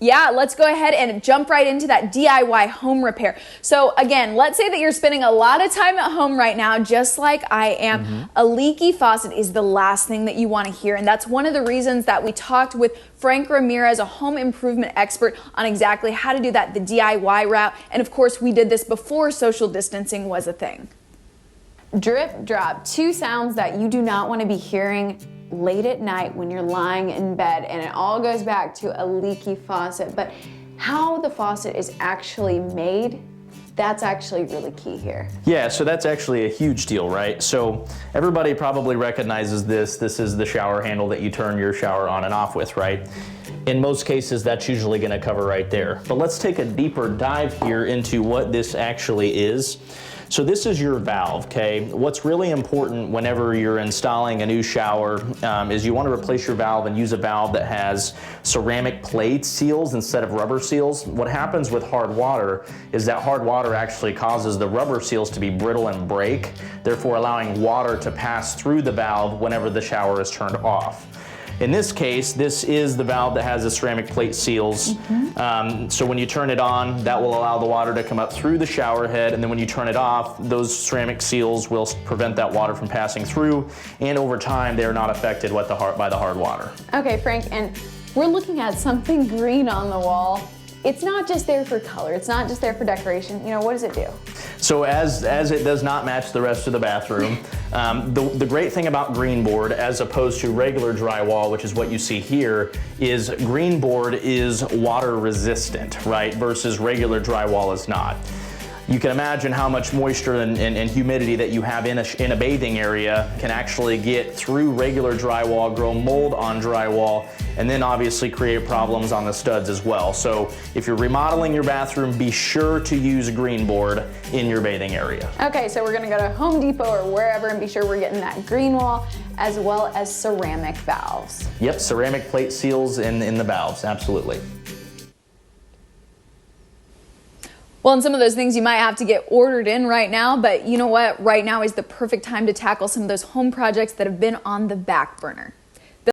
Yeah, let's go ahead and jump right into that DIY home repair. So again, let's say that you're spending a lot of time at home right now, just like I am. A leaky faucet is the last thing that you want to hear. And that's one of the reasons that we talked with Frank Ramirez, a home improvement expert, on exactly how to do that, the DIY route. And of course, we did this before social distancing was a thing. Drip, drop, two sounds that you do not want to be hearing late at night when you're lying in bed, and it all goes back to a leaky faucet. But how the faucet is actually made, that's actually really key here. Yeah, so that's actually a huge deal, right? So everybody probably recognizes this. This is the shower handle that you turn your shower on and off with, right? In most cases, that's usually going to cover right there. But let's take a deeper dive here into what this actually is. So this is your valve, okay? What's really important whenever you're installing a new shower is you want to replace your valve and use a valve that has ceramic plate seals instead of rubber seals. What happens with hard water is that hard water actually causes the rubber seals to be brittle and break, therefore allowing water to pass through the valve whenever the shower is turned off. In this case, this is the valve that has the ceramic plate seals. So when you turn it on, that will allow the water to come up through the shower head, and then when you turn it off, those ceramic seals will prevent that water from passing through, and over time, they're not affected by the hard water. Okay, Frank, and we're looking at something green on the wall. It's not just there for color, it's not just there for decoration. You know, what does it do? So as it does not match the rest of the bathroom, the great thing about green board as opposed to regular drywall, which is what you see here, is green board is water resistant, right? Versus regular drywall is not. You can imagine how much moisture and humidity that you have in a bathing area can actually get through regular drywall, grow mold on drywall, and then obviously create problems on the studs as well. So if you're remodeling your bathroom, be sure to use green board in your bathing area. Okay, so we're gonna go to Home Depot or wherever and be sure we're getting that green wall as well as ceramic valves. Yep, ceramic plate seals in the valves, absolutely. Well, and some of those things you might have to get ordered in right now, but you know what? Right now is the perfect time to tackle some of those home projects that have been on the back burner.